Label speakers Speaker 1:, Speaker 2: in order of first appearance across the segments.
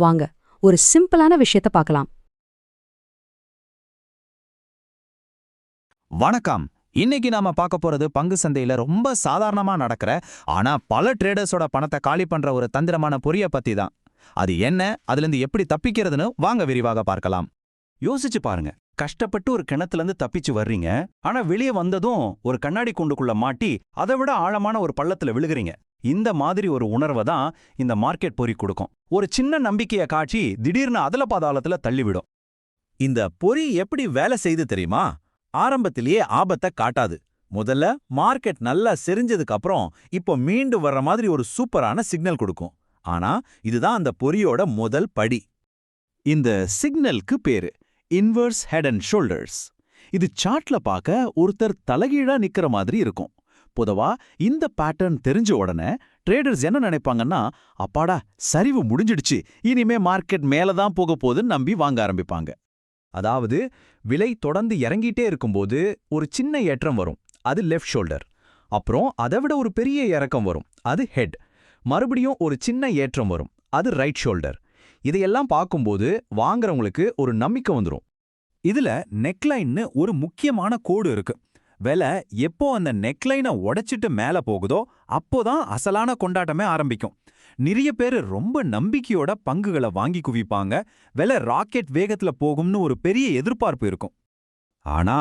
Speaker 1: வாங்க ஒரு சிம்பிளான விஷயத்த பார்க்கலாம்.
Speaker 2: வணக்கம். இன்னைக்கு நாம பார்க்க போறது பங்கு சந்தையில ரொம்ப சாதாரணமா நடக்கிற ஆனா பல ட்ரேடர்ஸோட பணத்தை காலி பண்ற ஒரு தந்திரமான பொறிய பத்தி தான். அது என்ன, அதுல இருந்து எப்படி தப்பிக்கிறதுன்னு வாங்க விரிவாக பார்க்கலாம்.
Speaker 3: யோசிச்சு பாருங்க. கஷ்டப்பட்டு ஒரு கிணத்துல இருந்து தப்பிச்சு வர்றீங்க. ஆனா வெளியே வந்ததும் ஒரு கண்ணாடி கூண்டுக்குள்ள மாட்டி அதை விட ஆழமான ஒரு பள்ளத்துல விழுகுறீங்க. இந்த மாதிரி ஒரு உணர்வை தான் இந்த மார்க்கெட் பொறி கொடுக்கும். ஒரு சின்ன நம்பிக்கையை காட்சி திடீர்னு அதல பாதாளத்துல தள்ளிவிடும்.
Speaker 4: இந்த பொறி எப்படி வேலை செய்து தெரியுமா? ஆரம்பத்திலேயே ஆபத்தை காட்டாது. முதல்ல மார்க்கெட் நல்லா செரிஞ்சதுக்கு அப்புறம் இப்போ மீண்டு வர்ற மாதிரி ஒரு சூப்பரான சிக்னல் கொடுக்கும். ஆனா இதுதான் அந்த பொறியோட முதல் படி. இந்த சிக்னலுக்கு பேரு இன்வெர்ஸ் ஹெட் அண்ட் ஷோல்டர்ஸ். இது சார்ட்ல பார்க்க ஒருத்தர் தலைகீழா நிக்கிற மாதிரி இருக்கும். பொதுவா இந்த பேட்டர்ன் தெரிஞ்ச உடனே ட்ரேடர்ஸ் என்ன நினைப்பாங்கன்னா, அப்பாடா சரிவு முடிஞ்சிடுச்சு, இனிமே மார்க்கெட் மேல தான் போக போகுதுன்னு நம்பி வாங்க ஆரம்பிப்பாங்க. அதாவது விலை தொடர்ந்து இறங்கிட்டே இருக்கும்போது ஒரு சின்ன ஏற்றம் வரும், அது லெஃப்ட் ஷோல்டர். அப்புறம் அதை விட ஒரு பெரிய இறக்கம் வரும், அது ஹெட். மறுபடியும் ஒரு சின்ன ஏற்றம் வரும், அது ரைட் ஷோல்டர். இதையெல்லாம் பார்க்கும்போது வாங்குறவங்களுக்கு ஒரு நம்பிக்கை வந்துடும்.
Speaker 3: இதுல நெக்லைன்னு ஒரு முக்கியமான கோடு இருக்கு. விலை எப்போ அந்த நெக்லைனை உடைச்சிட்டு மேல போகுதோ அப்போதான் அசலான கொண்டாட்டமே ஆரம்பிக்கும். நிறைய பேர் ரொம்ப நம்பிக்கையோட பங்குகளை வாங்கி குவிப்பாங்க. விலை ராக்கெட் வேகத்துல போகும்னு ஒரு பெரிய எதிர்பார்ப்பு இருக்கும். ஆனா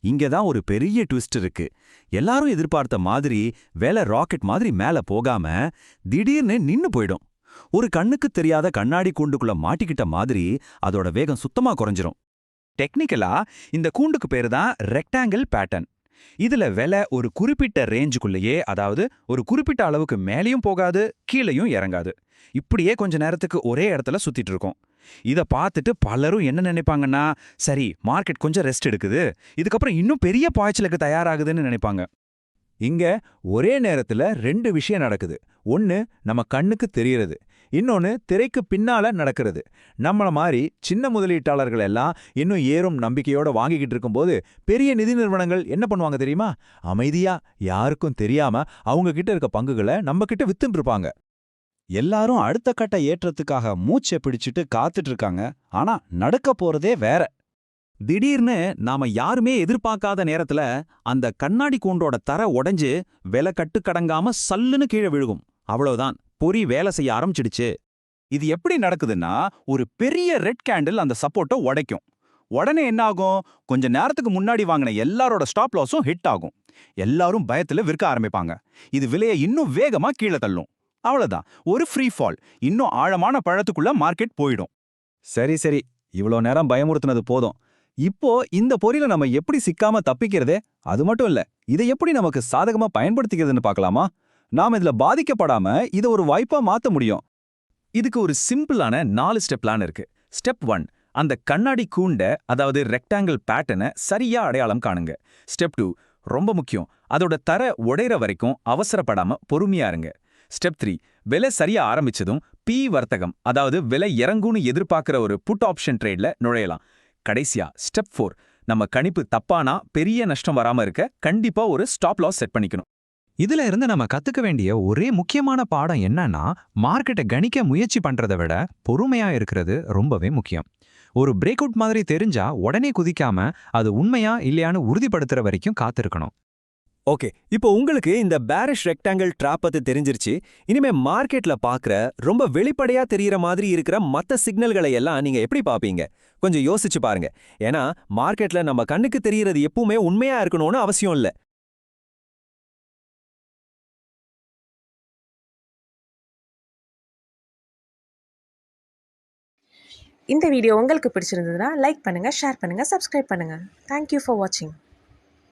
Speaker 3: இங்கதான் ஒரு பெரிய ட்விஸ்ட் இருக்கு. எல்லாரும் எதிர்பார்த்த மாதிரி விலை ராக்கெட் மாதிரி மேல போகாம திடீர்னு நின்னு போயிடும். ஒரு கண்ணுக்கு தெரியாத கண்ணாடி கூண்டுக்குள்ள மாட்டிக்கிட்ட மாதிரி அதோட வேகம் சுத்தமா குறைஞ்சிரும். டெக்னிக்கலா இந்த கூண்டுக்கு பேரு தான் ரெக்டாங்கிள் பேட்டர்ன். இதுல விலை ஒரு குறிப்பிட்ட ரேஞ்சுக்குள்ளேயே, அதாவது ஒரு குறிப்பிட்ட அளவுக்கு மேலேயும் போகாது, கீழேயும் இறங்காது. இப்படியே கொஞ்ச நேரத்துக்கு ஒரே இடத்துல சுத்திட்டு இருக்கும். இத பார்த்துட்டு பலரும் என்ன நினைப்பாங்கன்னா, சரி மார்க்கெட் கொஞ்சம் ரெஸ்ட் எடுக்குது, இதுக்கப்புறம் இன்னும் பெரிய பாய்ச்சலுக்கு தயாராகுதுன்னு நினைப்பாங்க.
Speaker 4: இங்க ஒரே நேரத்துல ரெண்டு விஷயம் நடக்குது. ஒன்னு நம்ம கண்ணுக்கு தெரியறது, இன்னொன்னு திரைக்கு பின்னால நடக்கிறது. நம்மள மாதிரி சின்ன முதலீட்டாளர்கள் எல்லாம் இன்னும் ஏறும் நம்பிக்கையோட வாங்கிக்கிட்டு இருக்கும்போது பெரிய நிதி நிறுவனங்கள் என்ன பண்ணுவாங்க தெரியுமா? அமைதியா யாருக்கும் தெரியாம அவங்க கிட்ட இருக்க பங்குகளை நம்ம கிட்ட வித்துட்டு இருப்பாங்க.
Speaker 3: எல்லாரும் அடுத்த கட்ட ஏற்றத்துக்காக மூச்சை பிடிச்சிட்டு காத்துட்டு இருக்காங்க. ஆனா நடக்க போறதே வேற. திடீர்னு நாம யாருமே எதிர்பார்க்காத நேரத்துல அந்த கண்ணாடி கூண்டோட தரை உடைஞ்சு விலை கட்டுக்கடங்காம சல்லுன்னு கீழே விழுகும். அவ்வளவுதான், பொறி வேலை செய்ய ஆரம்பிச்சிடுச்சு. இது எப்படி நடக்குதுன்னா, ஒரு பெரிய ரெட் கேண்டில் அந்த சப்போர்ட்டை உடைக்கும். உடனே என்ன ஆகும்? கொஞ்ச நேரத்துக்கு முன்னாடி வாங்கின எல்லாரோட ஸ்டாப் லாஸும் ஹிட் ஆகும். எல்லாரும் பயத்துல விற்க ஆரம்பிப்பாங்க. இது விலையை இன்னும் வேகமா கீழே தள்ளும். அவ்வளவுதான், ஒரு ஃப்ரீ ஃபால். இன்னும் ஆழமான பழத்துக்குள்ள மார்க்கெட் போயிடும்.
Speaker 4: சரி சரி, இவ்வளோ நேரம் பயமுறுத்துனது போதும். இப்போ இந்த பொறியில நம்ம எப்படி சிக்காம தப்பிக்கிறதே? அது மட்டும் இல்ல, இதை எப்படி நமக்கு சாதகமா பயன்படுத்திக்கிறதுன்னு பார்க்கலாமா? நாம இதுல பாதிக்கப்படாம இதை ஒரு வாய்ப்பா மாத்த முடியும். இதுக்கு ஒரு சிம்பிளான 4 ஸ்டெப் பிளான் இருக்கு. ஸ்டெப் 1, அந்த கண்ணாடி கூண்ட, அதாவது ரெக்டாங்கிள் பேட்டர்னை சரியா அடையாளம் காணுங்க. ஸ்டெப் 2, ரொம்ப முக்கியம், அதோட தரை உடைற வரைக்கும் அவசரப்படாம பொறுமையா இருங்க. ஸ்டெப் 3, விலை சரியா ஆரம்பிச்சதும் பி வர்த்தகம், அதாவது விலை இறங்குன்னு எதிர்பார்க்கிற ஒரு புட் ஆப்ஷன் ட்ரேட்ல நுழையலாம். கடைசியா ஸ்டெப் 4, நம்ம கணிப்பு தப்பானா பெரிய நஷ்டம் வராம இருக்க கண்டிப்பா ஒரு ஸ்டாப் லாஸ் செட் பண்ணிக்கணும்.
Speaker 5: இதுல இருந்து நம்ம கத்துக்க வேண்டிய ஒரே முக்கியமான பாடம் என்னன்னா, மார்க்கெட்டை கணிக்க முயற்சி பண்றதை விட பொறுமையா இருக்கிறது ரொம்பவே முக்கியம். ஒரு பிரேக் அவுட் மாதிரி தெரிஞ்சா உடனே குதிக்காம அது உண்மையா இல்லையான்னு உறுதிப்படுத்துற வரைக்கும் காத்திருக்கணும்.
Speaker 3: ஓகே, இப்போ உங்களுக்கு இந்த பேரிஷ் ரெக்டாங்கிள் ட்ராப் பத்தி தெரிஞ்சிருச்சு. இனிமே மார்க்கெட்ல பாக்குற ரொம்ப வெளிப்படையா தெரியற மாதிரி இருக்கிற மத்த சிக்னல்களை எல்லாம் நீங்க எப்படி பாப்பீங்க? கொஞ்சம் யோசிச்சு பாருங்க. ஏன்னா மார்க்கெட்ல நம்ம கண்ணுக்கு தெரியறது எப்பவுமே உண்மையா இருக்கணும்னு அவசியம் இல்ல.
Speaker 6: இந்த வீடியோ உங்களுக்கு பிடிச்சிருந்ததுன்னா லைக் பண்ணுங்க, ஷேர் பண்ணுங்க, சப்ஸ்கிரைப் பண்ணுங்க. தேங்க்யூ ஃபார் வாட்சிங்.